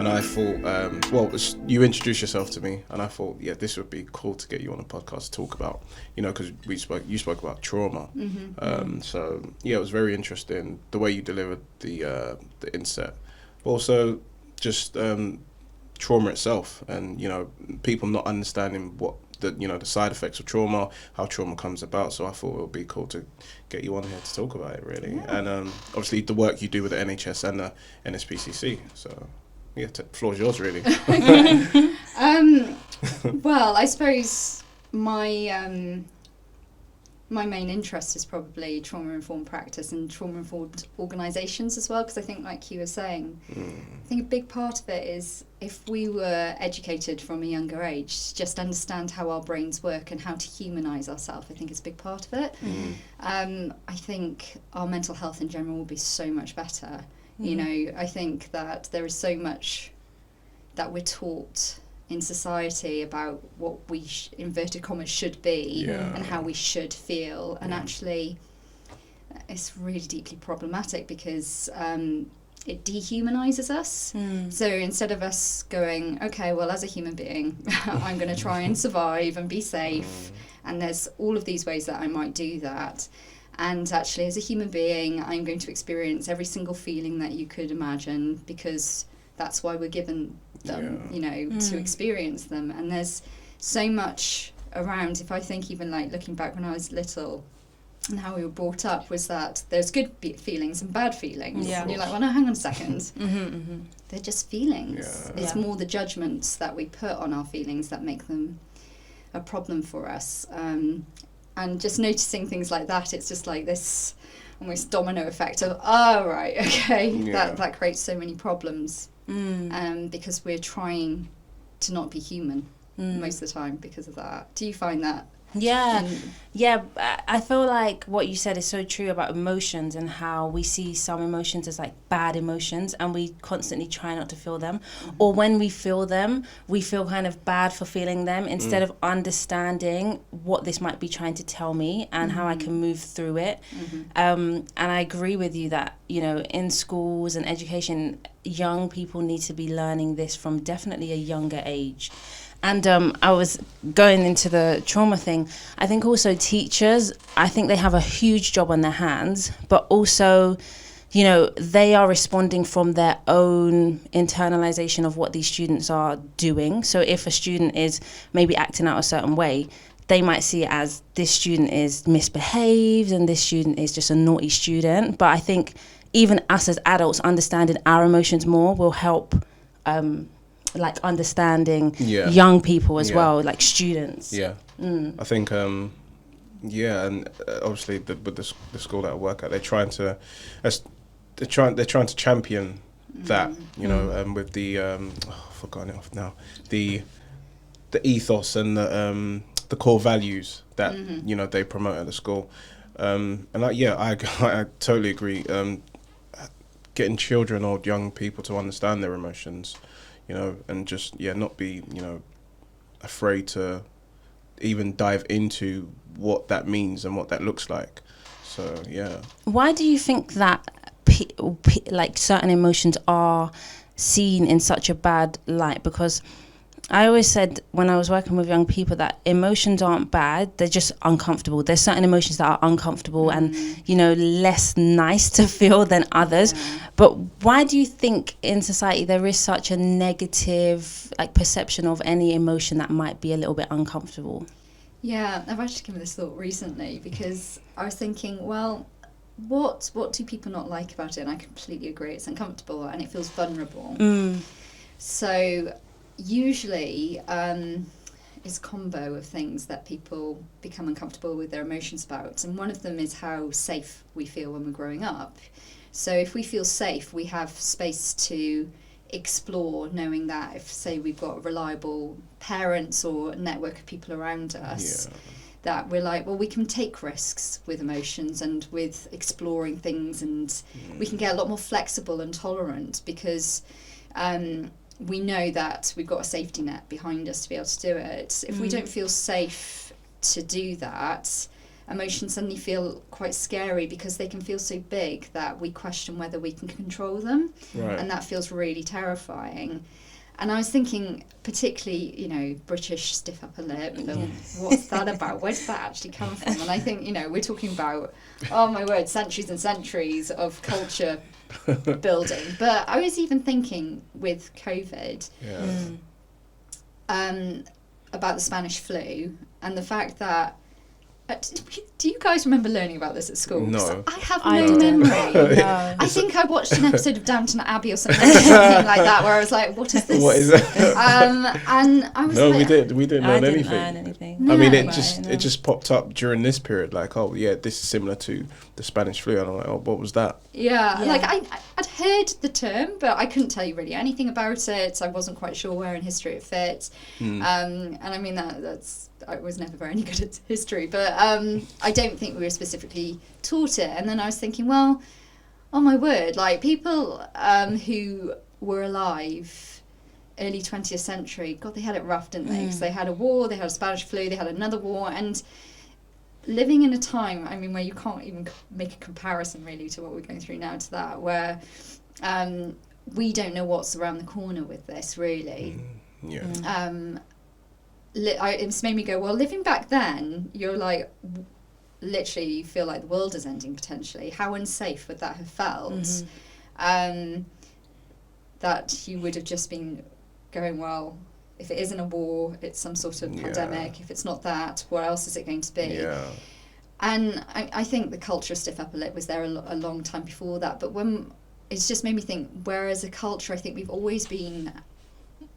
I thought, you introduced yourself to me, and I thought, yeah, this would be cool to get you on a podcast to talk about, because you spoke about trauma. So yeah, it was very interesting the way you delivered the inset, but also just trauma itself, and people not understanding what the side effects of trauma, how trauma comes about. So I thought it would be cool to get you on here to talk about it, really. Yeah. And obviously the work you do with the NHS and the NSPCC. So yeah, floor's yours, really. Well, I suppose my main interest is probably trauma-informed practice and trauma-informed organisations as well, because I think, like you were saying, I think a big part of it is if we were educated from a younger age, just understand how our brains work and how to humanise ourselves, I think is a big part of it. I think our mental health in general will be so much better. I think that there is so much that we're taught in society about what we inverted commas should be and how we should feel, and actually it's really deeply problematic because it dehumanises us. So instead of us going, okay, well, as a human being I'm going to try and survive and be safe, and there's all of these ways that I might do that, and actually as a human being I'm going to experience every single feeling that you could imagine, because that's why we're given them, to experience them. And there's so much around, if I think even like looking back when I was little and how we were brought up, was that there's good feelings and bad feelings. And you're like, well, no, hang on a second. They're just feelings. It's more the judgments that we put on our feelings that make them a problem for us. And just noticing things like that, it's just like this almost domino effect of, that creates so many problems. Because we're trying to not be human most of the time because of that. Do you find that? Yeah, I feel like what you said is so true about emotions and how we see some emotions as like bad emotions and we constantly try not to feel them. Or when we feel them, we feel kind of bad for feeling them instead of understanding what this might be trying to tell me and how I can move through it. And I agree with you that, in schools and education, young people need to be learning this from definitely a younger age. And I was going into the trauma thing. I think also teachers, I think they have a huge job on their hands, but also, they are responding from their own internalization of what these students are doing. So if a student is maybe acting out a certain way, they might see it as this student is misbehaved and this student is just a naughty student. But I think even us as adults understanding our emotions more will help like understanding young people as well, like students. I think and obviously with the school that I work at, they're trying to champion that, with the I've forgotten it off now, the ethos and the core values that they promote at the school, and I totally agree. Getting children or young people to understand their emotions, and just not be afraid to even dive into what that means and what that looks like. So why do you think that like certain emotions are seen in such a bad light? Because I always said when I was working with young people that emotions aren't bad, they're just uncomfortable. There's certain emotions that are uncomfortable and, less nice to feel than others. But why do you think in society there is such a negative perception of any emotion that might be a little bit uncomfortable? Yeah, I've actually given this thought recently because I was thinking, well, what do people not like about it? And I completely agree, it's uncomfortable and it feels vulnerable. So usually is a combo of things that people become uncomfortable with their emotions about, and one of them is how safe we feel when we're growing up. So if we feel safe, we have space to explore, knowing that if, say, we've got reliable parents or a network of people around us, that we're like, well, we can take risks with emotions and with exploring things, and we can get a lot more flexible and tolerant because we know that we've got a safety net behind us to be able to do it. If we don't feel safe to do that, emotions suddenly feel quite scary because they can feel so big that we question whether we can control them. Right. And that feels really terrifying. And I was thinking, particularly, you know, British stiff upper lip, what's that about? Where did that actually come from? And I think, you know, we're talking about, oh my word, centuries and centuries of culture building. But I was even thinking with COVID about the Spanish flu and the fact that, do you guys remember learning about this at school? No. I have no memory. No. I think I watched an episode of Downton Abbey or something like that, where I was like, "What is this?" What is that? And I was No, like, we didn't learn anything. Learn anything. No. I mean, Right, it just popped up during this period, like, oh yeah, this is similar to the Spanish flu, and I'm like, oh, what was that? Yeah, like I'd heard the term, but I couldn't tell you really anything about it. I wasn't quite sure where in history it fit. And I mean I was never very good at history, but I don't think we were specifically taught it. And then I was thinking, well, oh my word, like people who were alive early 20th century, God, they had it rough, didn't they? Because they had a war, they had a Spanish flu, they had another war, and living in a time, I mean, where you can't even make a comparison really to what we're going through now to that, where we don't know what's around the corner with this, really. It's made me go, well, living back then, you're like, literally, you feel like the world is ending potentially. How unsafe would that have felt? That you would have just been going, well, if it isn't a war, it's some sort of pandemic. If it's not that, what else is it going to be? Yeah. And I think the culture of stiff upper lip was there a long time before that. But when it's just made me think, whereas a culture, I think we've always been,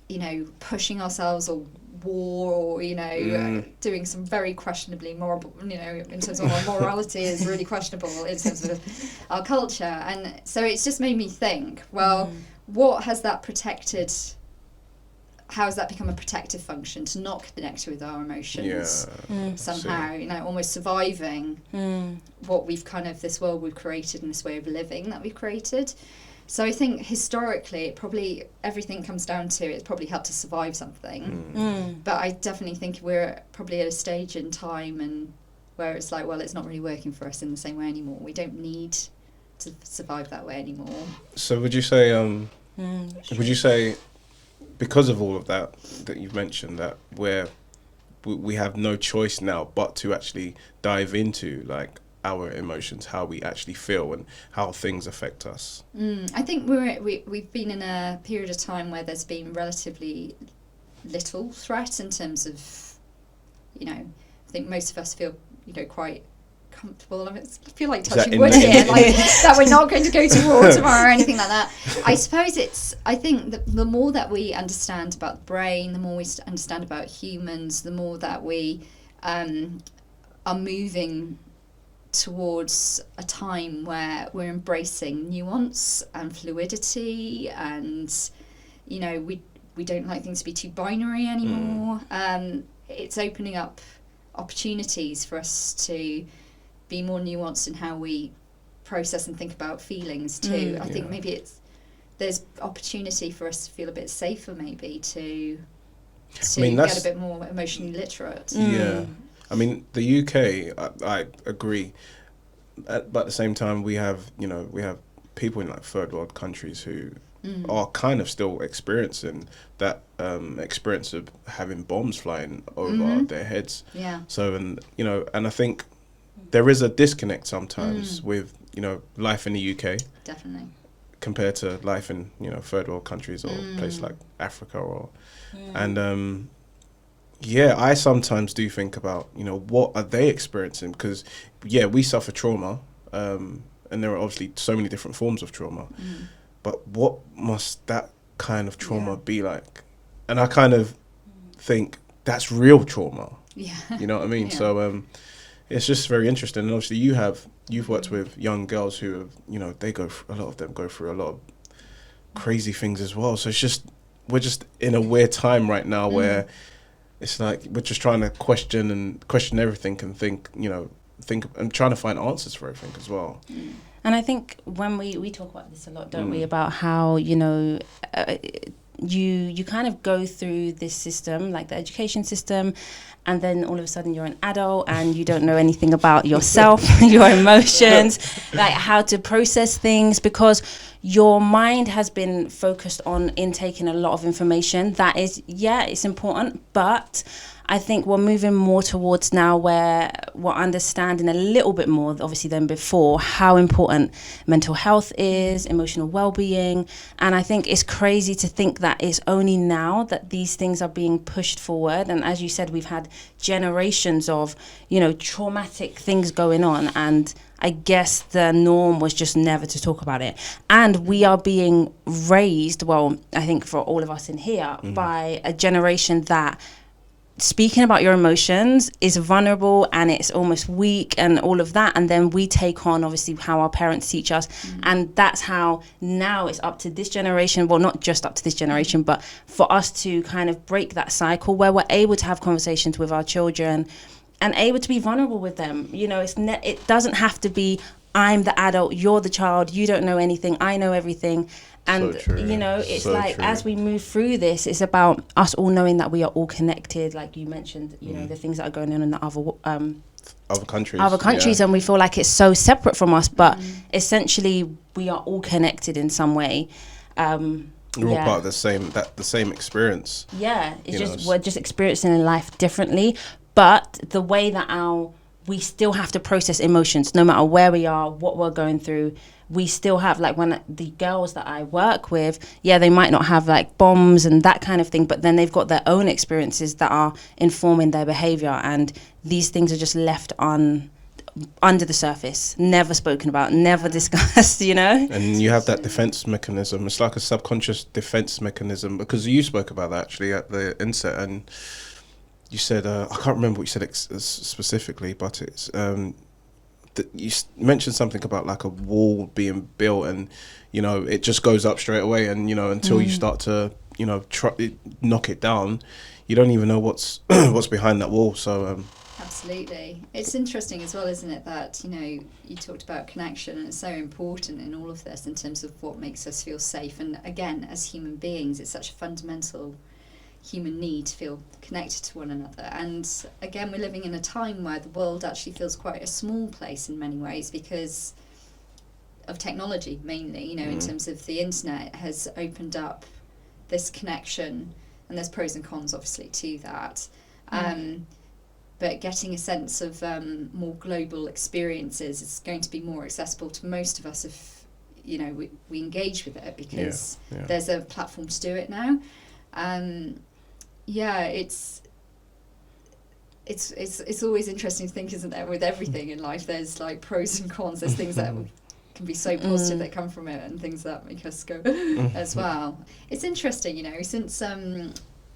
you know, pushing ourselves or war or, you know, doing some very questionably moral, you know, in terms of our morality is really questionable in terms of our culture. And so it's just made me think, well, what has that protected, how has that become a protective function to not connect with our emotions somehow, you know, almost surviving what we've kind of, this world we've created and this way of living that we've created. So I think historically, it probably, everything comes down to it's probably helped us survive something. But I definitely think we're probably at a stage in time and where it's like, well, it's not really working for us in the same way anymore. We don't need to survive that way anymore. So would you say, because of all of that you've mentioned, that we have no choice now but to actually dive into like our emotions, how we actually feel and how things affect us? I think we've been in a period of time where there's been relatively little threat in terms of, you know, I think most of us feel, you know, quite comfortable. I feel like touching wood here, like that we're not going to go to war tomorrow or anything like that. I suppose I think that the more that we understand about the brain, the more we understand about humans, the more that we are moving towards a time where we're embracing nuance and fluidity, and, you know, we don't like things to be too binary anymore. It's opening up opportunities for us to be more nuanced in how we process and think about feelings too. I think maybe there's opportunity for us to feel a bit safer, maybe to get a bit more emotionally literate. Yeah. I mean, the UK, I agree, but at the same time, we have people in like third world countries who are kind of still experiencing that experience of having bombs flying over their heads. Yeah. So, and I think there is a disconnect sometimes with, life in the UK. Definitely. Compared to life in, third world countries or places like Africa and I sometimes do think about, what are they experiencing? Because, we suffer trauma, and there are obviously so many different forms of trauma. But what must that kind of trauma be like? And I kind of think that's real trauma. Yeah. You know what I mean? Yeah. So it's just very interesting. And obviously you've worked with young girls who have, a lot of them go through a lot of crazy things as well. So it's just, we're just in a weird time right now where it's like we're just trying to question everything and think and trying to find answers for everything as well. And I think when we talk about this a lot, don't we, about how, you kind of go through this system, like the education system, and then all of a sudden you're an adult and you don't know anything about yourself, your emotions, like how to process things, because your mind has been focused on intaking a lot of information. That is, it's important, but I think we're moving more towards now where we're understanding a little bit more, obviously, than before, how important mental health is, emotional well-being. And I think it's crazy to think that it's only now that these things are being pushed forward. And as you said, we've had generations of, traumatic things going on. And I guess the norm was just never to talk about it. And we are being raised, well, I think for all of us in here, by a generation that speaking about your emotions is vulnerable and it's almost weak and all of that, and then we take on obviously how our parents teach us, and that's how now it's up to this generation, well, not just up to this generation, but for us to kind of break that cycle where we're able to have conversations with our children and able to be vulnerable with them. It doesn't have to be, I'm the adult, you're the child, you don't know anything, I know everything. And, it's so like, true. As we move through this, it's about us all knowing that we are all connected. Like you mentioned, the things that are going on in the other countries, and we feel like it's so separate from us, but essentially we are all connected in some way. We're all part of the same experience. Yeah, we're just experiencing life differently, but the way that we still have to process emotions, no matter where we are, what we're going through. We still have, like, when the girls that I work with, they might not have like bombs and that kind of thing, but then they've got their own experiences that are informing their behavior, and these things are just left under the surface, never spoken about, never discussed, And you have that defense mechanism. It's like a subconscious defense mechanism, because you spoke about that actually at the inset, and you said, I can't remember what you said specifically, but it's you mentioned something about like a wall being built, and it just goes up straight away, and until you start to knock it down, you don't even know what's behind that wall. So absolutely, it's interesting as well, isn't it, that you talked about connection, and it's so important in all of this in terms of what makes us feel safe. And again, as human beings, it's such a fundamental human need to feel connected to one another. And again, we're living in a time where the world actually feels quite a small place in many ways because of technology, mainly, in terms of the internet has opened up this connection, and there's pros and cons obviously to that. But getting a sense of more global experiences is going to be more accessible to most of us if we engage with it, because there's a platform to do it now. It's always interesting to think, isn't there, with everything in life, there's like pros and cons. There's things that can be so positive that come from it, and things that make us go as well. It's interesting, since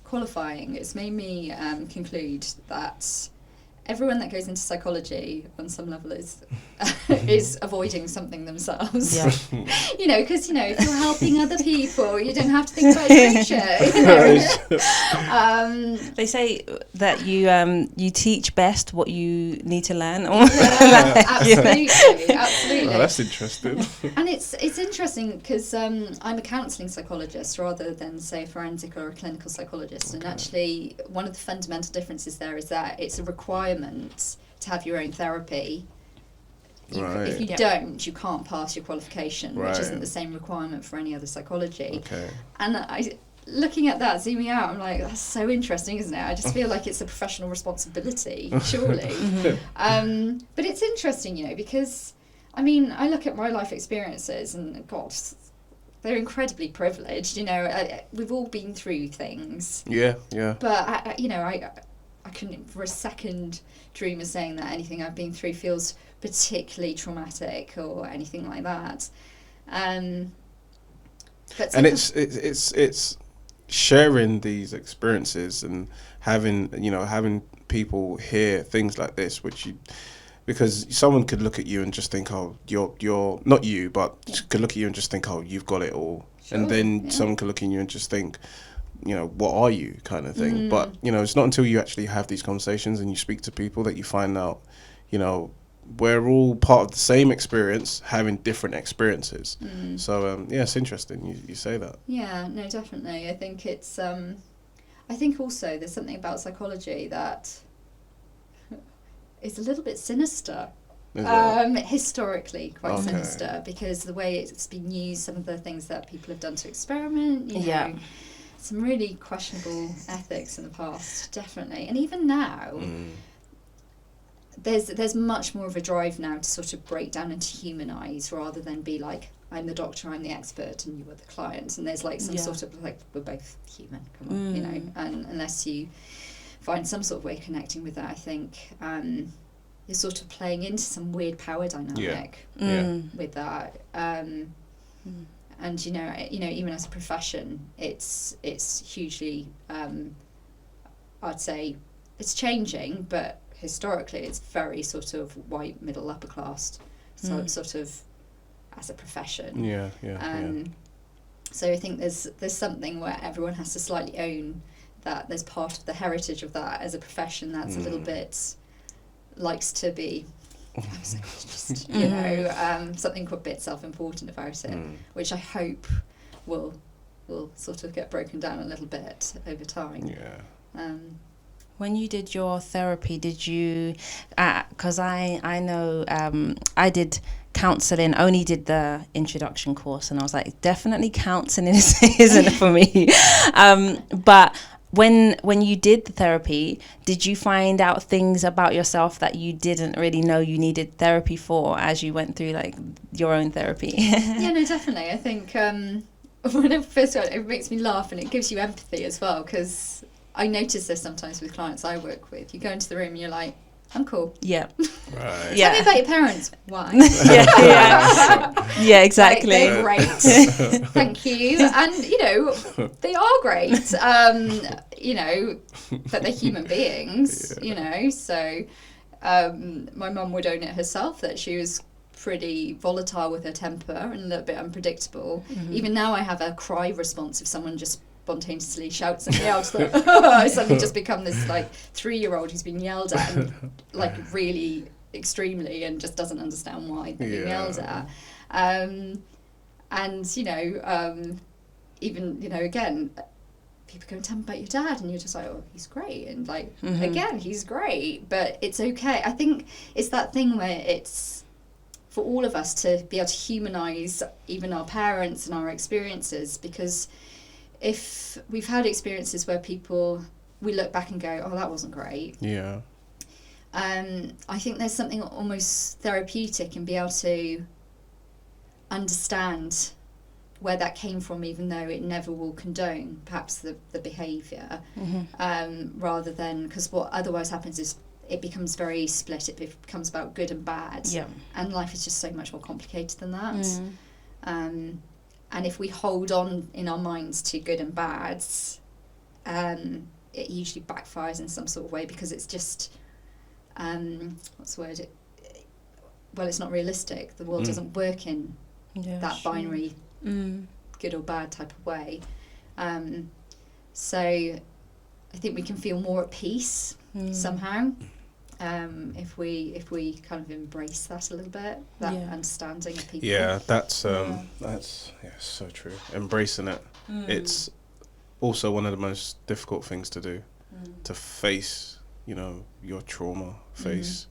qualifying, it's made me conclude that everyone that goes into psychology on some level is avoiding something themselves. Because if you're helping other people, you don't have to think about your they say that you teach best what you need to learn. Absolutely. Oh, that's interesting. And it's interesting because I'm a counselling psychologist rather than, say, a forensic or a clinical psychologist. Okay. And actually, one of the fundamental differences there is that it's a requirement to have your own therapy. If you don't, you can't pass your qualification, which isn't the same requirement for any other psychology. Okay. And looking at that, zooming out, I'm like, that's so interesting, isn't it? I just feel like it's a professional responsibility, surely. But it's interesting, because, I look at my life experiences and, God, they're incredibly privileged, we've all been through things. Yeah. But, I couldn't for a second dream of saying that anything I've been through feels particularly traumatic or anything like that. But it's sharing these experiences and having people hear things like this, because someone could look at you and just think, oh, you're not you, but could look at you and just think, oh, you've got it all. Sure, and then someone could look at you and just think, what are you, kind of thing. But, it's not until you actually have these conversations and you speak to people that you find out, we're all part of the same experience, having different experiences. So it's interesting you say that. Yeah, no, definitely. I think it's I think also there's something about psychology that is a little bit sinister. Historically quite sinister, because the way it's been used, some of the things that people have done to experiment, you know, some really questionable ethics in the past, definitely. And even now, there's much more of a drive now to sort of break down and to humanise, rather than be like, I'm the doctor, I'm the expert, and you are the client. And there's like some sort of like, we're both human, come on, you know. And unless you find some sort of way of connecting with that, I think you're sort of playing into some weird power dynamic with that. And you know, even as a profession, it's hugely, I'd say, it's changing, but historically it's very sort of white, middle, upper class, so it's sort of as a profession. So I think there's something where everyone has to slightly own that there's part of the heritage of that as a profession that's a little bit likes to be, just, you know, something a bit self-important about it, which I hope will sort of get broken down a little bit over time. When you did your therapy, did you, because I know I did counselling, only did the introduction course, and I was like, definitely counselling isn't for me. But when you did the therapy, did you find out things about yourself that you didn't really know you needed therapy for as you went through like your own therapy? Yeah, no, definitely. I think when I first got it makes me laugh, and it gives you empathy as well, because I notice this sometimes with clients I work with. You go into the room and you're like, I'm cool. Yeah. Right. Tell me about your parents. Why? Yeah, exactly. Like, they're great. Thank you. And, you know, they are great. You know, but they're human beings, you know. So my mum would own it herself that she was pretty volatile with her temper and a little bit unpredictable. Even now I have a cry response if someone just spontaneously shouts at me. I suddenly just become this like 3-year-old who's been yelled at and like really extremely, and just doesn't understand why they're being yelled at. And you know, even, you know, again, people go and tell me about your dad, and you're just like, oh, he's great, and like again, he's great, but it's okay. I think it's that thing where it's for all of us to be able to humanise even our parents and our experiences, because if we've had experiences where we look back and go, oh, that wasn't great. I think there's something almost therapeutic in being able to understand where that came from, even though it never will condone perhaps the behaviour, rather than, because what otherwise happens is it becomes very split. It becomes about good and bad, and life is just so much more complicated than that. And if we hold on in our minds to good and bads, it usually backfires in some sort of way, because it's just, what's the word? Well, it's not realistic. The world doesn't work in that binary good or bad type of way. So I think we can feel more at peace somehow, if we kind of embrace that a little bit, that understanding of people. That's so true. Embracing it. It's also one of the most difficult things to do, to face, you know, your trauma, face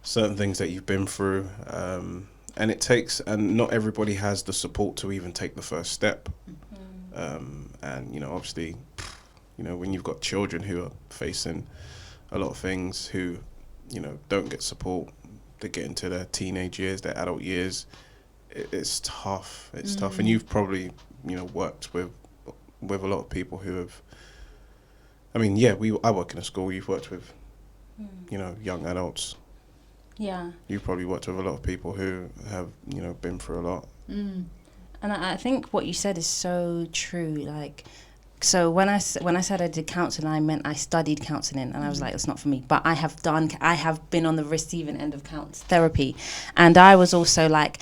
certain things that you've been through, and not everybody has the support to even take the first step. And you know, obviously, you know, when you've got children who are facing a lot of things, who, you know, don't get support, they get into their teenage years, their adult years, it's tough. It's tough. And you've probably, you know, worked with a lot of people who have, I mean, I work in a school, you've worked with, you know, young adults. You've probably worked with a lot of people who have, you know, been through a lot. And I think what you said is so true. Like, so when I said I did counselling, I meant I studied counselling, and I was like, it's not for me. But I have been on the receiving end of therapy, and I was also like,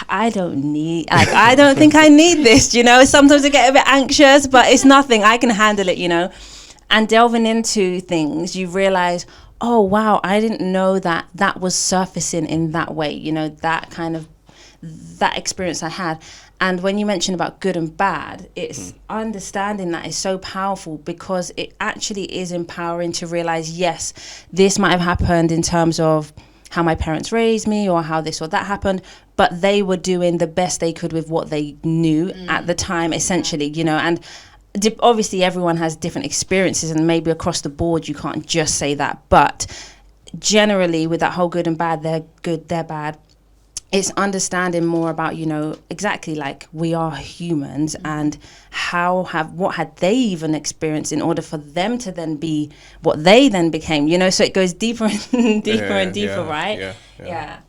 I don't think I need this, you know. Sometimes I get a bit anxious, but it's nothing. I can handle it, you know. And delving into things, you realise, oh wow, I didn't know that was surfacing in that way, you know, that experience I had. And when you mention about good and bad, it's understanding that is so powerful, because it actually is empowering to realize, yes, this might have happened in terms of how my parents raised me or how this or that happened, but they were doing the best they could with what they knew at the time, essentially, you know. And obviously everyone has different experiences, and maybe across the board you can't just say that, but generally with that whole good and bad, they're good, they're bad, it's understanding more about, you know, exactly like we are humans, and what had they even experienced in order for them to then be what they then became, you know. So it goes deeper and deeper and deeper, right? Yeah.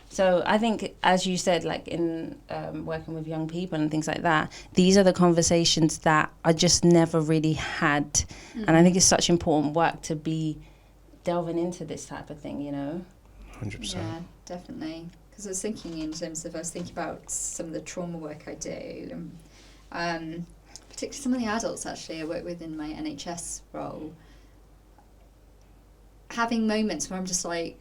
So I think, as you said, like in working with young people and things like that, these are the conversations that I just never really had. And I think it's such important work to be delving into this type of thing, you know. 100%. Yeah, definitely. Because I was thinking about some of the trauma work I do, and particularly some of the adults actually I work with in my NHS role, having moments where I'm just like,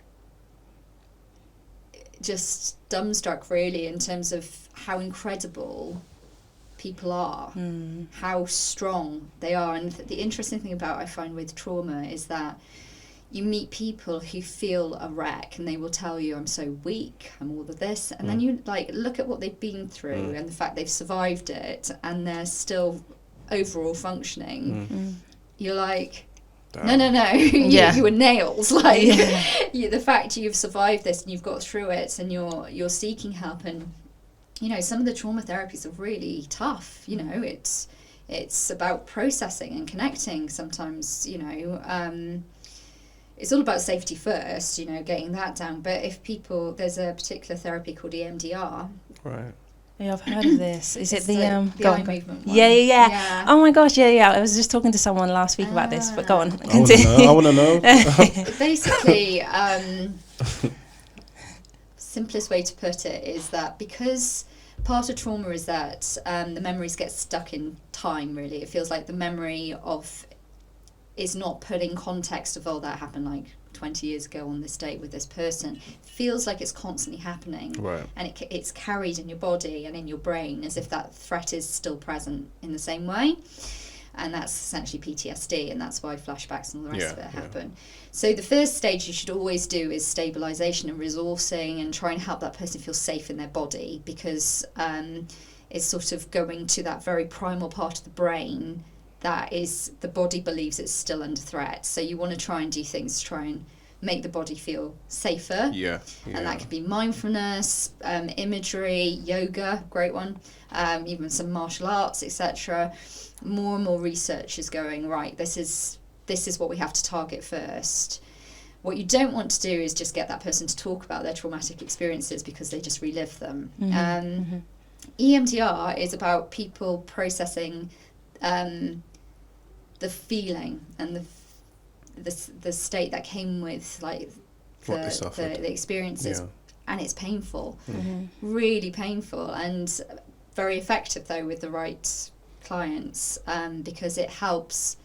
just dumbstruck really, in terms of how incredible people are, how strong they are. And the interesting thing about, I find, with trauma is that you meet people who feel a wreck, and they will tell you, I'm so weak, I'm all of this, and then you like look at what they've been through and the fact they've survived it and they're still overall functioning. You're like, no, you were nails, like the fact you've survived this and you've got through it, and you're seeking help. And you know, some of the trauma therapies are really tough, you know. It's about processing and connecting sometimes, you know. It's all about safety first, you know, getting that down. But if there's a particular therapy called EMDR. Right. Yeah, I've heard of this. Is it the eye movement one? Yeah. Oh my gosh, yeah. I was just talking to someone last week about this, but go on. I want to know. Basically, simplest way to put it is that because part of trauma is that the memories get stuck in time, really. It feels like the memory is not put in context of, that happened like 20 years ago on this date with this person. It feels like it's constantly happening. Right. And it's carried in your body and in your brain as if that threat is still present in the same way. And that's essentially PTSD, and that's why flashbacks and all the rest of it happen. So the first stage you should always do is stabilization and resourcing, and try and help that person feel safe in their body, because it's sort of going to that very primal part of the brain that is, the body believes it's still under threat. So you want to try and do things to try and make the body feel safer. Yeah. And that could be mindfulness, imagery, yoga, great one, even some martial arts, etc. More and more research is going, right, this is what we have to target first. What you don't want to do is just get that person to talk about their traumatic experiences, because they just relive them. EMDR is about people processing the feeling and the state that came with, like, the experiences, and it's painful, really painful, and very effective though with the right clients, because it helps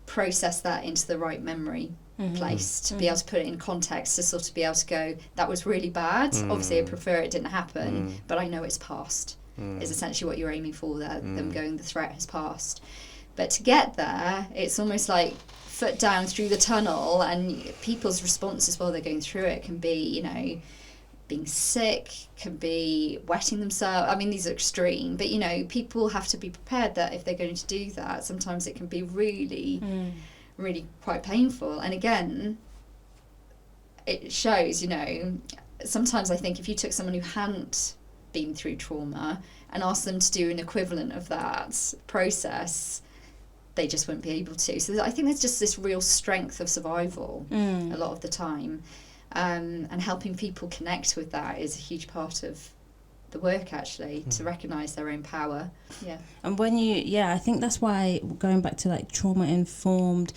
process that into the right memory place, to be able to put it in context, to sort of be able to go, that was really bad, obviously I prefer it didn't happen, but I know it's past, is essentially what you're aiming for there, them going, the threat has passed. But to get there, it's almost like foot down through the tunnel, and people's responses while they're going through it can be, you know, being sick, can be wetting themselves. I mean, these are extreme, but, you know, people have to be prepared that if they're going to do that, sometimes it can be really, really quite painful. And again, it shows, you know, sometimes I think if you took someone who hadn't been through trauma and asked them to do an equivalent of that process, they just wouldn't be able to. So I think there's just this real strength of survival a lot of the time. And helping people connect with that is a huge part of the work, actually, to recognise their own power. Yeah. And when I think that's why, going back to like trauma-informed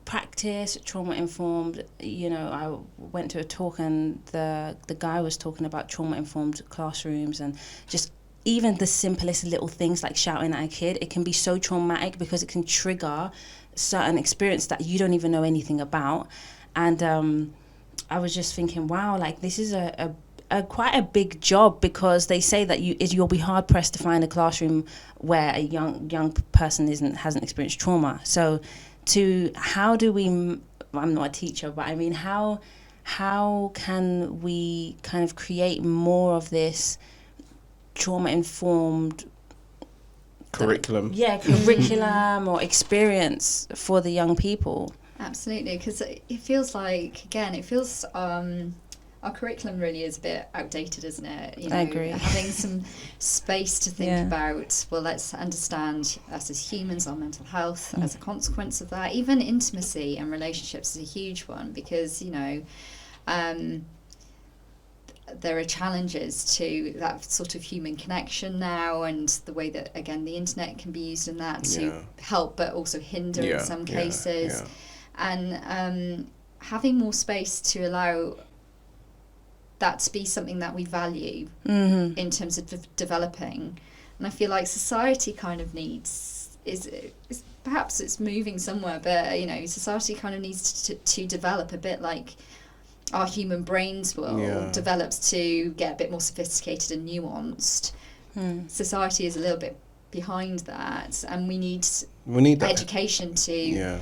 practice, trauma-informed, you know, I went to a talk and the guy was talking about trauma-informed classrooms, and just even the simplest little things like shouting at a kid, it can be so traumatic because it can trigger certain experience that you don't even know anything about. And I was just thinking, wow, like this is a quite a big job, because they say that you'll be hard pressed to find a classroom where a young person hasn't experienced trauma. So how do we, I'm not a teacher, but I mean, how can we kind of create more of this trauma-informed curriculum? Curriculum or experience for the young people? Absolutely, because it feels like, again, our curriculum really is a bit outdated, isn't it? You know, I agree. Having some space to think about, well, let's understand us as humans, our mental health as a consequence of that. Even intimacy and relationships is a huge one, because, you know, there are challenges to that sort of human connection now, and the way that, again, the internet can be used in that to help but also hinder in some cases. And having more space to allow that to be something that we value in terms of developing. And I feel like society kind of needs, is perhaps it's moving somewhere, but, you know, society kind of needs to develop a bit like our human brains will develop to get a bit more sophisticated and nuanced. Society is a little bit behind that, and we need that education to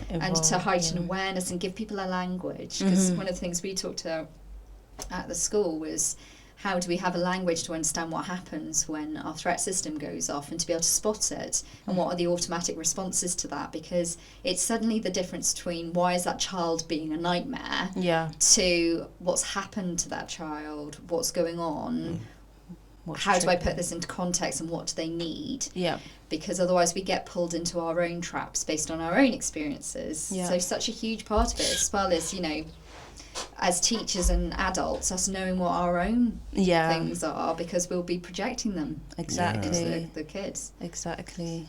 and to heighten awareness and give people a language, because one of the things we talked about at the school was, how do we have a language to understand what happens when our threat system goes off, and to be able to spot it, and what are the automatic responses to that, because it's suddenly the difference between why is that child being a nightmare to what's happened to that child, what's going on, how do I put this into context, and what do they need, because otherwise we get pulled into our own traps based on our own experiences. So such a huge part of it, as well as, you know, as teachers and adults, us knowing what our own things are, because we'll be projecting them into the kids. Exactly,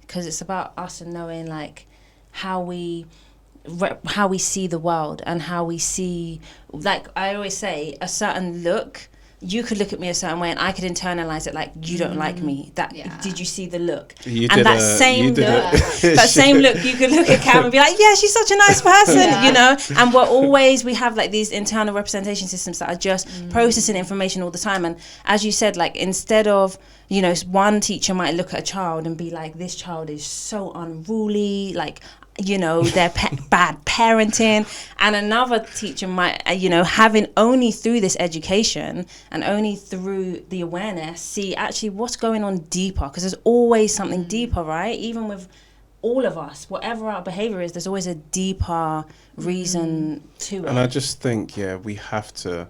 because it's about us and knowing like how we see the world, and how we see, like I always say, a certain look. You could look at me a certain way, and I could internalize it like, you don't like me. Did you see the look? That same look, you could look at Cara and be like, yeah, she's such a nice person, you know. And we have like these internal representation systems that are just processing information all the time. And as you said, like, instead of, you know, one teacher might look at a child and be like, this child is so unruly, like, you know, they're bad parenting, and another teacher might, you know, having only through this education and only through the awareness, see actually what's going on deeper, because there's always something deeper, right? Even with all of us, whatever our behavior is, there's always a deeper reason to it. And I just think, we have to,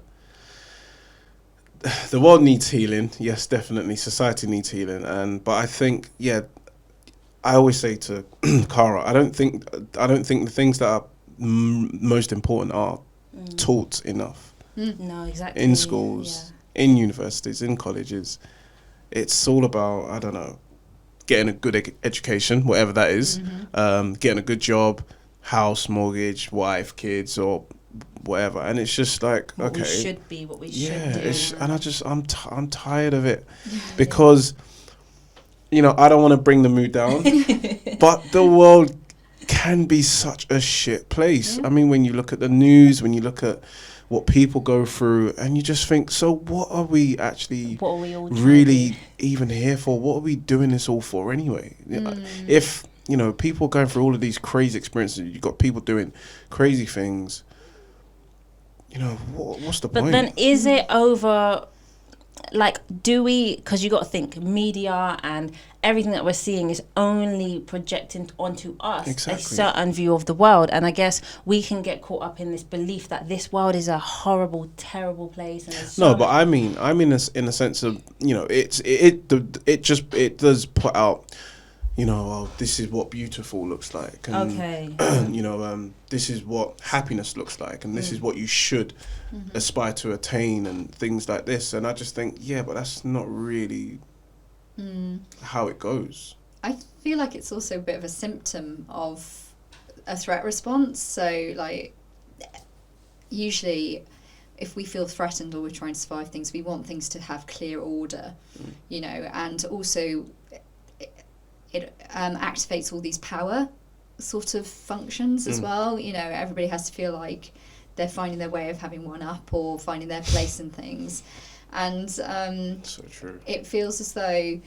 the world needs healing, yes, definitely, society needs healing, but I think, I always say to Cara, I don't think the things that are most important are taught enough. No, exactly. In schools, in universities, in colleges, it's all about, I don't know, getting a good education, whatever that is, getting a good job, house, mortgage, wife, kids, or whatever. And it's just like, what we should be, what we should do. And I'm tired of it, because, you know, I don't want to bring the mood down, but the world can be such a shit place. I mean, when you look at the news, when you look at what people go through, and you just think, so what are we actually really even here for? What are we doing this all for anyway? If, you know, people are going through all of these crazy experiences, you've got people doing crazy things, you know, what's the point? But then is it over... Like, do we, because you got to think, media and everything that we're seeing is only projecting onto us a certain view of the world, and I guess we can get caught up in this belief that this world is a horrible, terrible place. And but I mean this in the sense of, you know, it does put out, you know, this is what beautiful looks like, and you know, this is what happiness looks like, and this is what you should aspire to attain, and things like this. And I just think, but that's not really how it goes. I feel like it's also a bit of a symptom of a threat response. So, like, usually if we feel threatened or we're trying to survive things, we want things to have clear order, you know, and also it activates all these power sort of functions as well. You know, everybody has to feel like they're finding their way of having one up or finding their place in things. And so true. It feels as though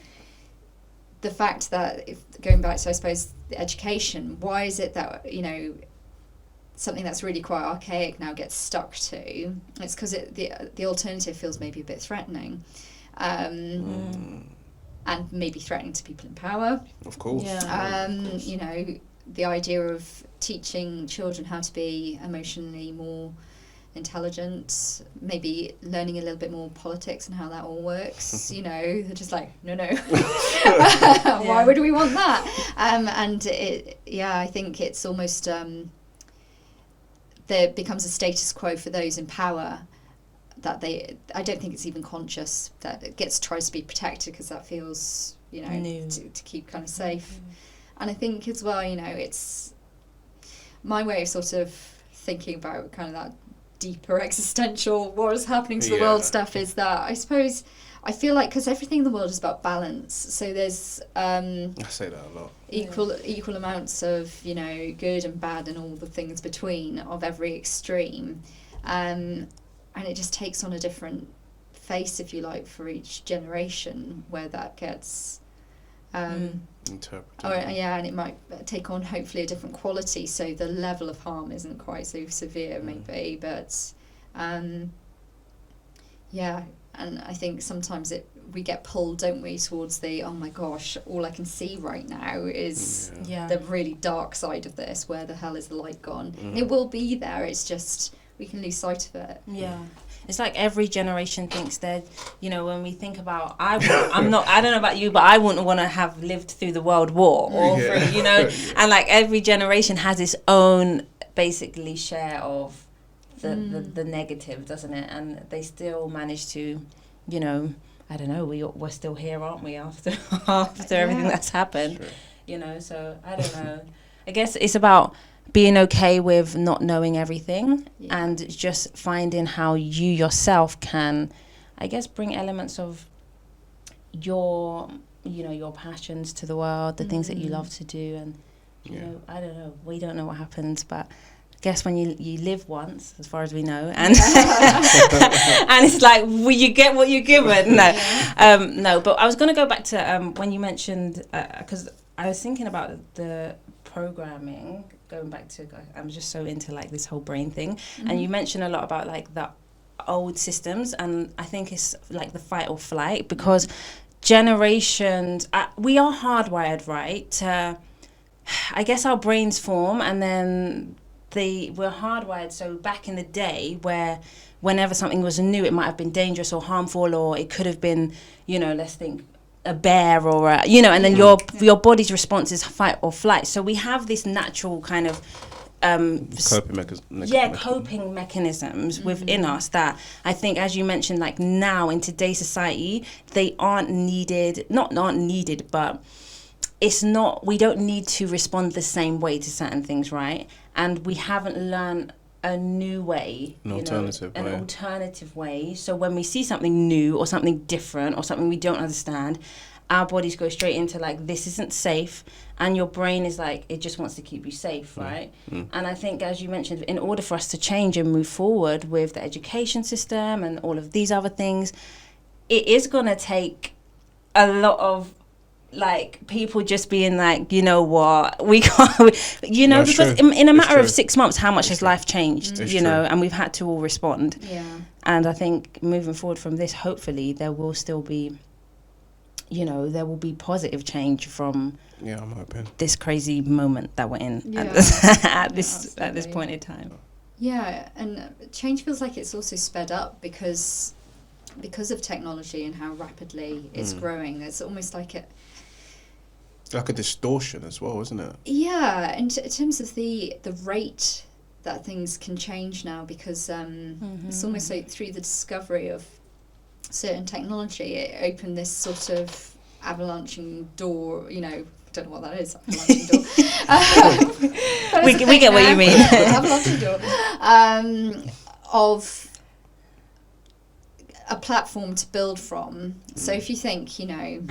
the fact that, going back to, I suppose, the education, why is it that, you know, something that's really quite archaic now gets stuck to? It's because the alternative feels maybe a bit threatening. And maybe threatening to people in power. Of course. You know, the idea of teaching children how to be emotionally more intelligent, maybe learning a little bit more politics and how that all works. You know, they're just like, no. Why would we want that? And I think it's almost there becomes a status quo for those in power. That I don't think it's even conscious, that it tries to be protected because that feels, you know, to keep kind of safe. And I think as well, you know, it's my way of sort of thinking about kind of that deeper existential what is happening to the world stuff is that I suppose I feel like, because everything in the world is about balance, so there's I say that a lot, equal amounts of, you know, good and bad and all the things between of every extreme. And it just takes on a different face, if you like, for each generation where that gets interpreted. And it might take on hopefully a different quality, so the level of harm isn't quite so severe, maybe. But and I think sometimes we get pulled, don't we, towards the, oh my gosh, all I can see right now is the really dark side of this. Where the hell is the light gone? It will be there. It's just we can lose sight of it. Yeah. It's like every generation thinks that, you know, when we think about, I don't know about you, but I wouldn't want to have lived through the World War or through, you know, and like every generation has its own basically share of the negative, doesn't it? And they still manage to, you know, I don't know, we're still here, aren't we, after everything that's happened, you know, so I don't know. I guess it's about being okay with not knowing everything and just finding how you yourself can, I guess, bring elements of your passions to the world, the things that you love to do. And, you know, I don't know, we don't know what happens, but I guess when you live once, as far as we know, and and it's like, well, you get what you're given. No, but I was going to go back to when you mentioned, because I was thinking about the programming, going back to, I'm just so into like this whole brain thing, and you mentioned a lot about like the old systems, and I think it's like the fight or flight, because generations, we are hardwired, right? I guess our brains form, and then we're hardwired. So back in the day, where whenever something was new, it might have been dangerous or harmful, or it could have been, you know, let's think, a bear or and then your body's response is fight or flight. So we have this natural kind of coping mechanisms within us that I think, as you mentioned, like now in today's society, they aren't needed, but it's not, we don't need to respond the same way to certain things, right? And we haven't learned a new way, an alternative way. So when we see something new or something different or something we don't understand, our bodies go straight into like, this isn't safe, and your brain is like, it just wants to keep you safe, right? And I think, as you mentioned, in order for us to change and move forward with the education system and all of these other things, it is going to take a lot of like people just being like, you know what, we can't, you know, because in a matter of 6 months, how much has life changed, you know, and we've had to all respond. And I think moving forward from this, hopefully there will still be, you know, there will be positive change from I'm hoping this crazy moment that we're in at this point in time. And change feels like it's also sped up because of technology and how rapidly it's growing. There's almost like a distortion as well, isn't it? In terms of the rate that things can change now, because it's almost like through the discovery of certain technology, it opened this sort of avalanching door, you know, don't know what that is, avalanching door. We get what you mean. Avalanching door. Of a platform to build from. So if you think, you know,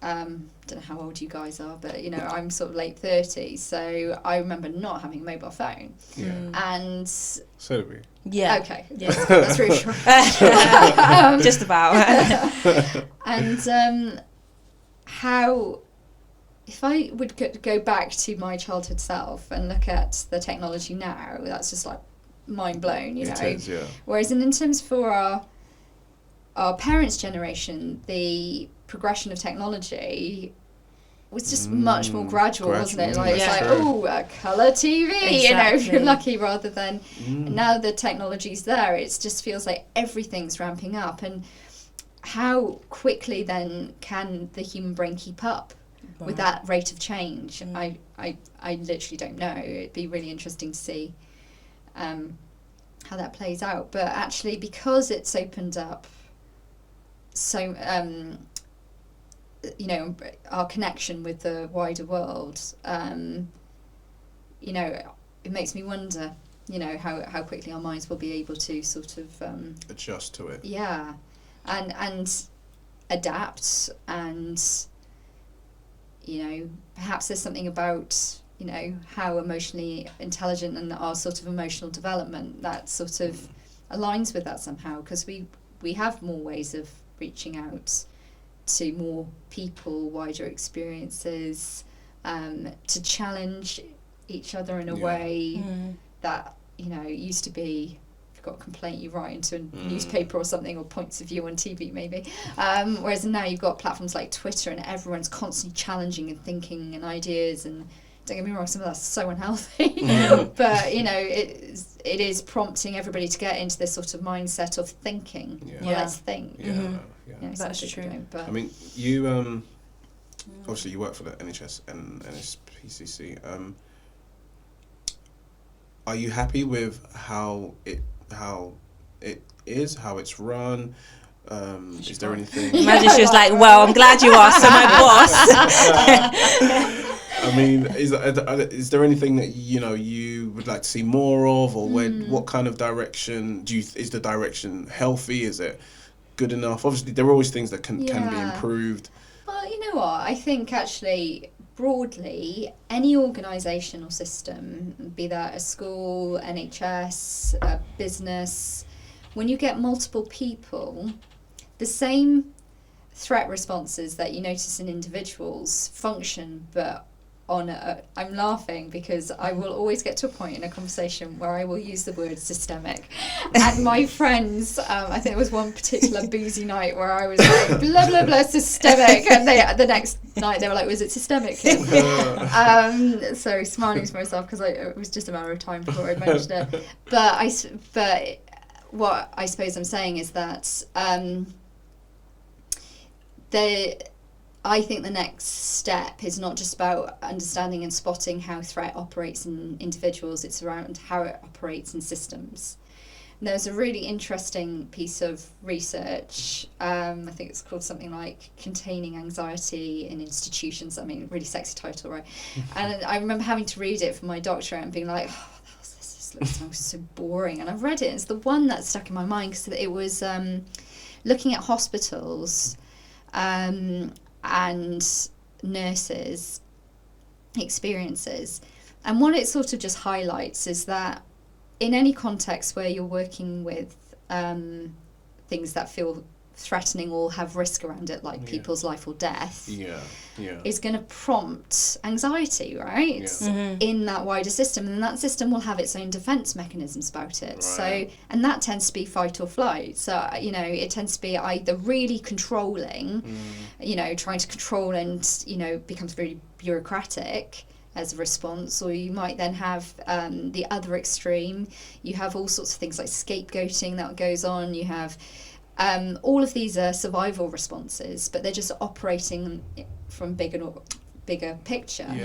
don't know how old you guys are, but, you know, I'm sort of late 30s, so I remember not having a mobile phone. Yeah. And... So do we. Yeah. Okay. Yeah. That's reassuring. Just about. And how... If I would go back to my childhood self and look at the technology now, that's just like mind blown, you know. It is, yeah. Whereas in terms for our parents' generation, the progression of technology was just much more gradual, wasn't it? Like, it's like, oh, a colour TV, you know, if you're lucky, rather than now the technology's there, it just feels like everything's ramping up. And how quickly then can the human brain keep up with that rate of change? I literally don't know. It'd be really interesting to see how that plays out. But actually, because it's opened up so, you know, our connection with the wider world, you know, it makes me wonder, you know, how quickly our minds will be able to sort of adjust to it. Yeah, and adapt, and, you know, perhaps there's something about, you know, how emotionally intelligent and our sort of emotional development that sort of aligns with that somehow, because we have more ways of reaching out to more people, wider experiences, to challenge each other in a way that, you know, used to be, if you've got a complaint, you write into a newspaper or something, or points of view on TV maybe. Whereas now you've got platforms like Twitter, and everyone's constantly challenging and thinking and ideas, and don't get me wrong, some of that's so unhealthy. But, you know, it is prompting everybody to get into this sort of mindset of thinking. Well, let's think. Yeah. You know, that's true. But I mean, you obviously you work for the NHS and NSPCC. Are you happy with how it's run? Is there anything? Imagine she was like, "Well, I'm glad you asked." So my boss. I mean, is there anything that, you know, you would like to see more of, or what kind of direction is the direction healthy? Is it good enough? Obviously, there are always things that can be improved. Well, you know what? I think actually, broadly, any organisation or system, be that a school, NHS, a business, when you get multiple people, the same threat responses that you notice in individuals function, but I'm laughing because I will always get to a point in a conversation where I will use the word systemic. And my friends, I think there was one particular boozy night where I was like, blah, blah, blah, systemic. And the next night they were like, was it systemic? So smiling to myself because it was just a matter of time before I mentioned it. But what I suppose I'm saying is that I think the next step is not just about understanding and spotting how threat operates in individuals, it's around how it operates in systems. And there's a really interesting piece of research, I think it's called something like Containing Anxiety in Institutions. I mean, really sexy title, right? And I remember having to read it for my doctorate and being like, oh, this sounds so boring. And I've read it, and it's the one that stuck in my mind because it was looking at hospitals and nurses' experiences. And what it sort of just highlights is that in any context where you're working with things that feel threatening or have risk around it, like people's life or death, is going to prompt anxiety, right? In that wider system, and that system will have its own defense mechanisms about it. So, and that tends to be fight or flight. So, you know, it tends to be either really controlling, you know, trying to control, and, you know, becomes very bureaucratic as a response, or you might then have the other extreme. You have all sorts of things like scapegoating that goes on. You have all of these are survival responses, but they're just operating from bigger picture.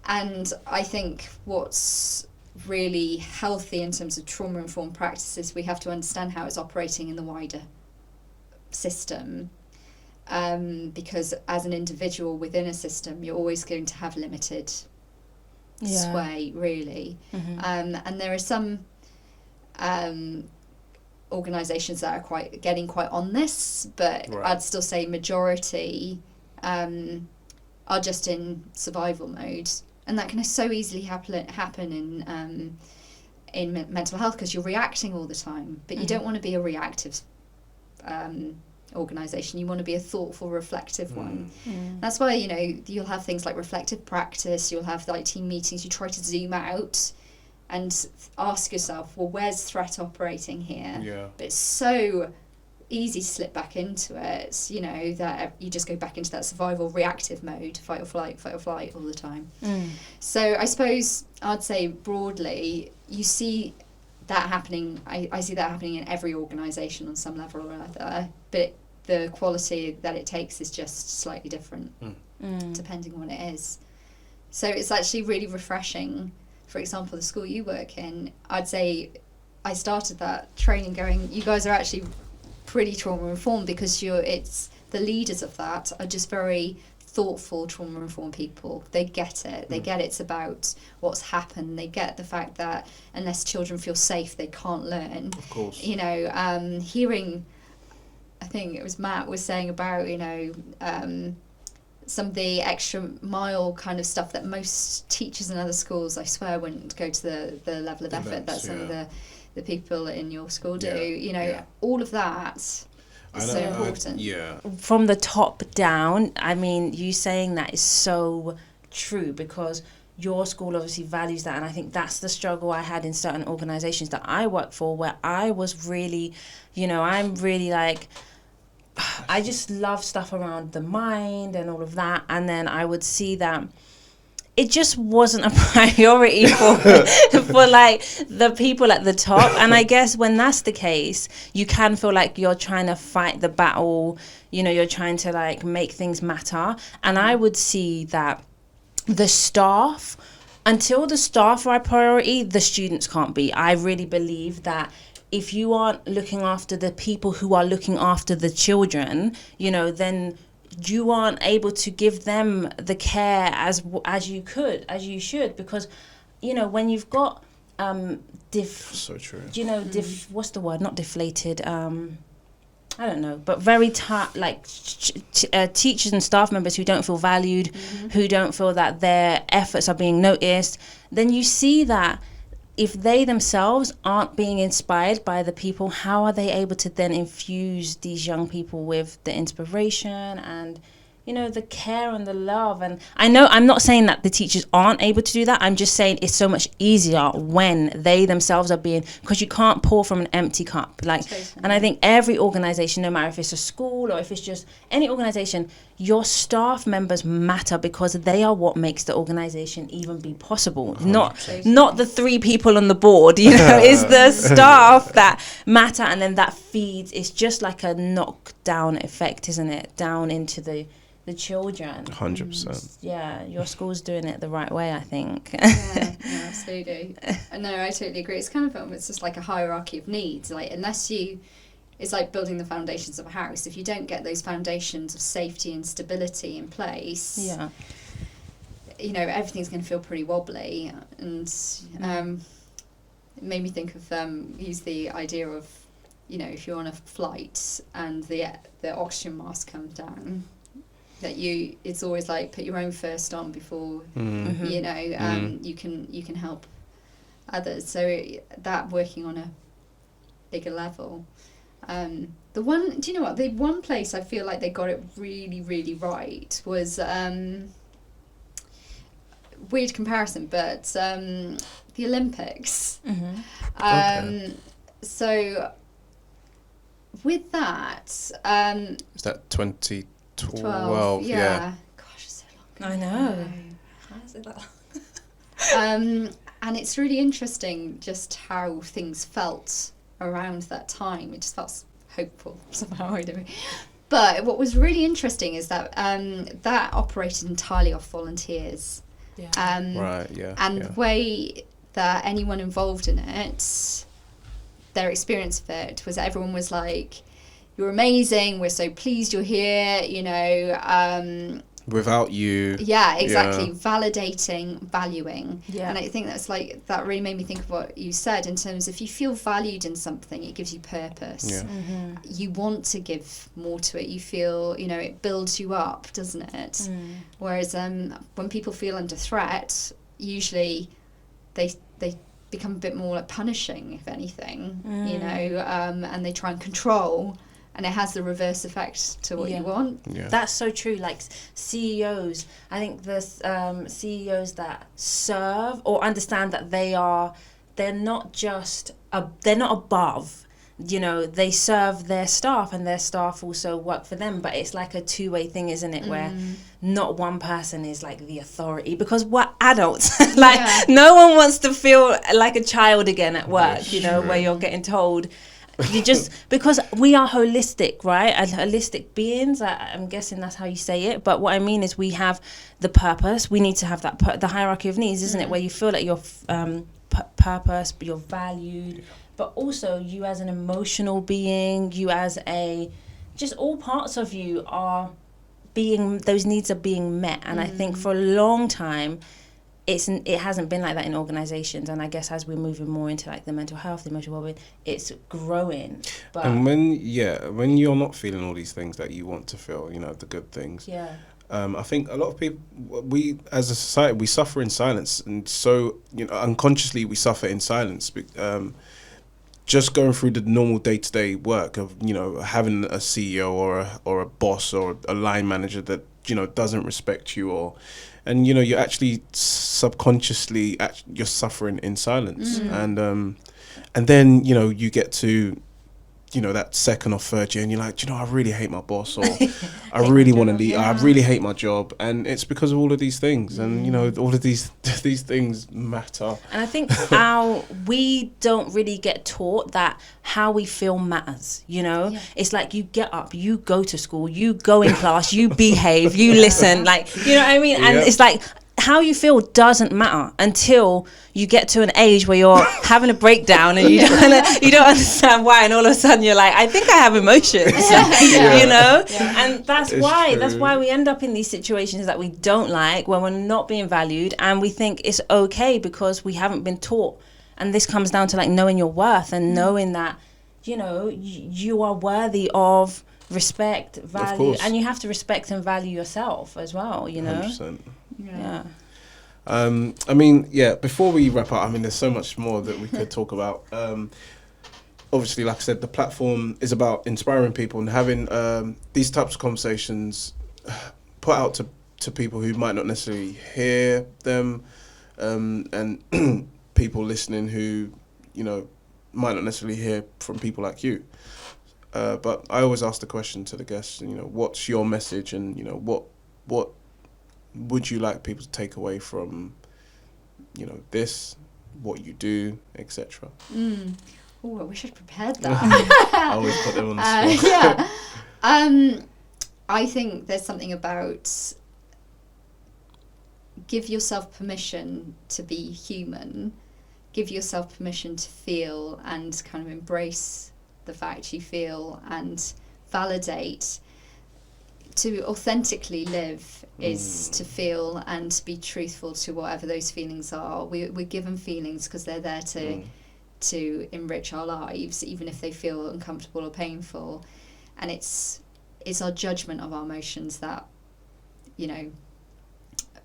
And I think what's really healthy in terms of trauma-informed practices, we have to understand how it's operating in the wider system, because as an individual within a system, you're always going to have limited sway, really. And there are some organisations that are getting quite on this, but I'd still say majority are just in survival mode, and that can so easily happen in mental health, because you're reacting all the time. But you don't want to be a reactive organisation. You want to be a thoughtful, reflective one. That's why, you know, you'll have things like reflective practice. You'll have like team meetings. You try to zoom out and ask yourself, well, where's threat operating here? Yeah. But it's so easy to slip back into it, you know, that you just go back into that survival reactive mode, fight or flight all the time. So I suppose I'd say broadly, you see that happening. I see that happening in every organisation on some level or other, but the quality that it takes is just slightly different depending on what it is. So it's actually really refreshing. For example, the school you work in, I'd say I started that training going, you guys are actually pretty trauma informed, because it's the leaders of that are just very thoughtful trauma informed people. They get it. They get it's about what's happened. They get the fact that unless children feel safe, they can't learn. Of course. You know, hearing, I think it was Matt was saying about, you know, some of the extra mile kind of stuff that most teachers in other schools, I swear, wouldn't go to the level of effort that some of the people in your school do. You know, all of that is so important. From the top down, I mean, you saying that is so true, because your school obviously values that, and I think that's the struggle I had in certain organisations that I work for, where I was really, you know, I'm really like, I just love stuff around the mind and all of that, and then I would see that it just wasn't a priority for like the people at the top. And I guess when that's the case, you can feel like you're trying to fight the battle, you know, you're trying to like make things matter. And I would see that the staff, until the staff are a priority, the students can't be. I really believe that if you aren't looking after the people who are looking after the children, you know, then you aren't able to give them the care as you should, because, you know, when you've got so true. You know, what's the word? Not deflated. I don't know, but very teachers and staff members who don't feel valued, who don't feel that their efforts are being noticed, then you see that if they themselves aren't being inspired by the people, how are they able to then infuse these young people with the inspiration and, you know, the care and the love? And I know I'm not saying that the teachers aren't able to do that. I'm just saying it's so much easier when they themselves are being, because you can't pour from an empty cup. Like, and I think every organisation, no matter if it's a school or if it's just any organisation, your staff members matter, because they are what makes the organisation even be possible. 100%. Not the 3 people on the board, you know, it's the staff that matter, and then that feeds. It's just like a knockdown effect, isn't it? Down into the children. 100%. Yeah, your school's doing it the right way, I think. Yeah, absolutely. No, I totally agree. It's kind of, it's just like a hierarchy of needs. Like, unless you, it's like building the foundations of a house. If you don't get those foundations of safety and stability in place, you know, everything's going to feel pretty wobbly. And it made me think of use the idea of, you know, if you're on a flight and the oxygen mask comes down, that it's always like put your own first on before you know you can help others. So that working on a bigger level. The one place I feel like they got it really, really right was weird comparison, but the Olympics. So with that, is that 2012? Yeah. Gosh, it's so long ago. I know. How is it that long? And it's really interesting just how things felt around that time. It just felt hopeful somehow, I don't know. But what was really interesting is that that operated entirely off volunteers. The way that anyone involved in it, their experience of it was that everyone was like, "You're amazing, we're so pleased you're here," you know, without you. Yeah, exactly. Validating, valuing. Yeah. And I think that really made me think of what you said in terms of, if you feel valued in something, it gives you purpose. Yeah. You want to give more to it. You feel, it builds you up, doesn't it? Whereas when people feel under threat, usually they become a bit more like punishing, if anything, and they try and control. And it has the reverse effect to what you want. Yeah. That's so true. Like CEOs, I think the CEOs that serve or understand that they're not above. They serve their staff, and their staff also work for them. But it's like a two-way thing, isn't it? Where not one person is like the authority, because we're adults. No one wants to feel like a child again at work. Where you're getting told. You just, because we are holistic, right? And holistic beings, I'm guessing that's how you say it. But what I mean is, we have the purpose. We need to have that the hierarchy of needs, isn't it? Where you feel like you're purpose, but you're valued. But also you as an emotional being, you as just all parts of you are those needs are being met. And I think for a long time, it hasn't been like that in organizations, and I guess as we're moving more into like the mental health, the emotional well-being, it's growing. But and when you're not feeling all these things that you want to feel, the good things, I think a lot of people, we as a society, we suffer in silence, and so unconsciously we suffer in silence. Just going through the normal day-to-day work of having a CEO or a boss or a line manager that doesn't respect you, and you're actually subconsciously you're suffering in silence. And then you get to that second or third year, and you're like, I really hate my boss, or I really want to leave. I really hate my job, and it's because of all of these things, and all of these things matter. And I think we don't really get taught that how we feel matters. It's like you get up, you go to school, you go in class, you behave, you listen, like what I mean. And it's like, how you feel doesn't matter until you get to an age where you're having a breakdown and you don't understand why, and all of a sudden you're like, I think I have emotions. And that's why we end up in these situations that we don't like, when we're not being valued, and we think it's okay because we haven't been taught. And this comes down to like knowing your worth, and knowing that you are worthy of respect, value, and you have to respect and value yourself as well. 100%. Yeah. Before we wrap up, there's so much more that we could talk about. Obviously, like I said, the platform is about inspiring people and having these types of conversations put out to people who might not necessarily hear them, and people listening who, might not necessarily hear from people like you. But I always ask the question to the guests, what's your message, and, what would you like people to take away from, this, what you do, etc.? Oh, I wish I'd prepared that. I always put them on the spot. I think there's something about give yourself permission to be human, give yourself permission to feel, and kind of embrace the fact you feel, and validate. To authentically live is to feel and to be truthful to whatever those feelings are. We're given feelings because they're there to enrich our lives, even if they feel uncomfortable or painful. And it's our judgment of our emotions that,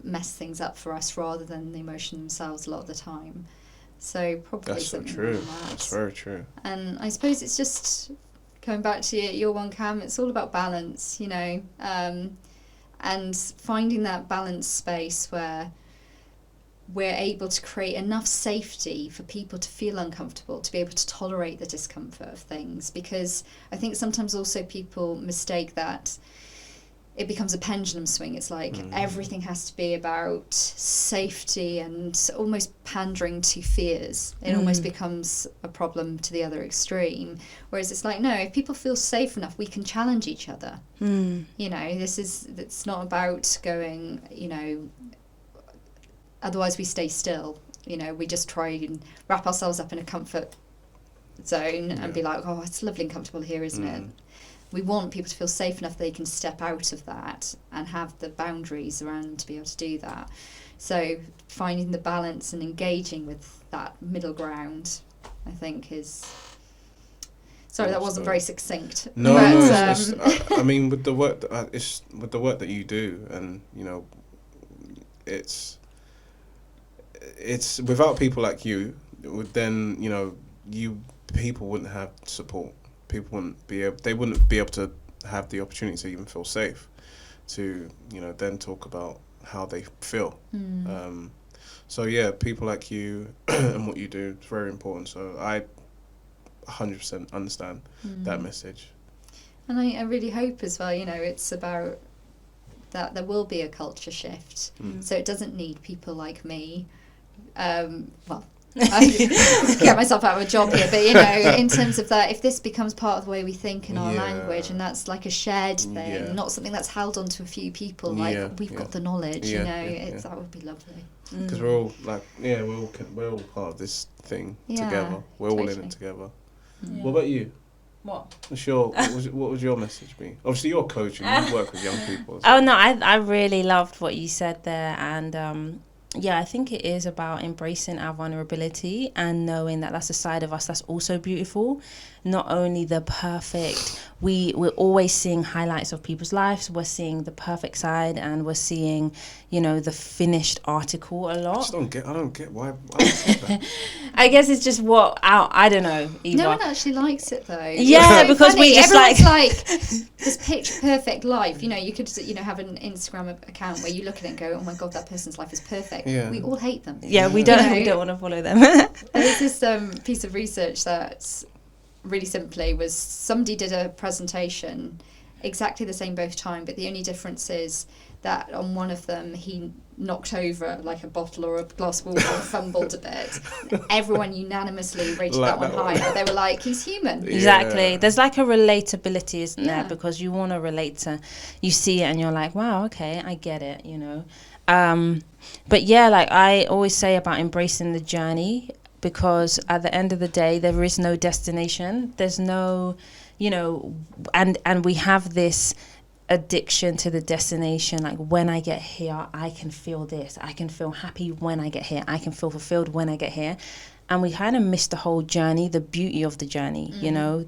mess things up for us, rather than the emotion themselves a lot of the time. So probably that's so something true. like that. That's very true. And I suppose it's just going back to your one, Cam, it's all about balance, and finding that balanced space where we're able to create enough safety for people to feel uncomfortable, to be able to tolerate the discomfort of things. Because I think sometimes also people mistake that it becomes a pendulum swing. It's like everything has to be about safety and almost pandering to fears. It almost becomes a problem to the other extreme. Whereas it's like, no, if people feel safe enough, we can challenge each other. It's not about going, otherwise we stay still. We just try and wrap ourselves up in a comfort zone and be like, oh, it's lovely and comfortable here, isn't it? we want people to feel safe enough they can step out of that and have the boundaries around them to be able to do that. So finding the balance and engaging with that middle ground, I think, is... Sorry, that wasn't very succinct. No, but, I mean, with the work that you do, and you know, it's without people like you, then you know, people wouldn't have support. People wouldn't be able to have the opportunity to even feel safe, to you know, then talk about how they feel. So yeah, people like you and what you do is very important. So I 100% understand that message. And I really hope as well, you know, it's about that there will be a culture shift. So it doesn't need people like me. Well, I get myself out of a job here, but you know, in terms of that, if this becomes part of the way we think in our language, and that's like a shared thing, not something that's held onto a few people, like we've got the knowledge, you know, that would be lovely. Because we're all like, we're all part of this thing together. We're all in it together. What about you? What would your message be? Obviously, you're coaching. You work with young people. Oh no, I really loved what you said there, and I think it is about embracing our vulnerability and knowing that that's a side of us that's also beautiful. Not only the perfect, we're always seeing highlights of people's lives. We're seeing the perfect side, and we're seeing, you know, the finished article a lot. I don't get why that. I guess it's just I don't know. Eva. No one actually likes it though. Yeah, so because funny. we just everyone's like this picture perfect life. You know, you could have an Instagram account where you look at it and go, oh my god, that person's life is perfect. Yeah. We all hate them. Yeah, we don't. We don't want to follow them. There's this piece of research that's really simply was somebody did a presentation exactly the same both time, but the only difference is that on one of them he knocked over like a bottle or a glass of water and fumbled a bit. Everyone unanimously rated that one high, but they were like, he's human. Exactly. There's like a relatability, isn't there? Because you want to relate to, you see it and you're like, wow, okay, I get it, you know. But yeah, like I always say about embracing the journey, because at the end of the day, there is no destination. There's no, you know, and we have this addiction to the destination. Like, when I get here, I can feel this. I can feel happy when I get here. I can feel fulfilled when I get here. And we kind of miss the whole journey, the beauty of the journey, you know,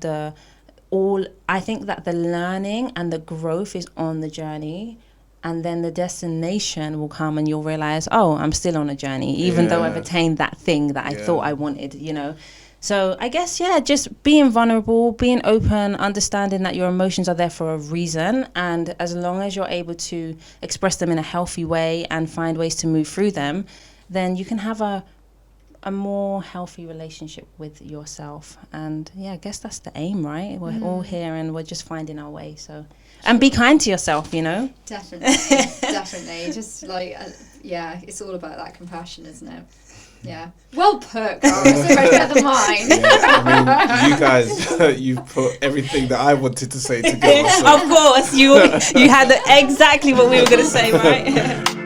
I think that the learning and the growth is on the journey. And then the destination will come and you'll realize, oh, I'm still on a journey, even though I've attained that thing that I thought I wanted, you know. So I guess, just being vulnerable, being open, understanding that your emotions are there for a reason. And as long as you're able to express them in a healthy way and find ways to move through them, then you can have a more healthy relationship with yourself. And I guess that's the aim, right? We're all here and we're just finding our way. So, and be kind to yourself, you know? Definitely. Just like, it's all about that compassion, isn't it? Yeah. Well put, Cara. So much better than mine. I mean, you guys, you've put everything that I wanted to say together. So. Of course, you had exactly what we were going to say, right?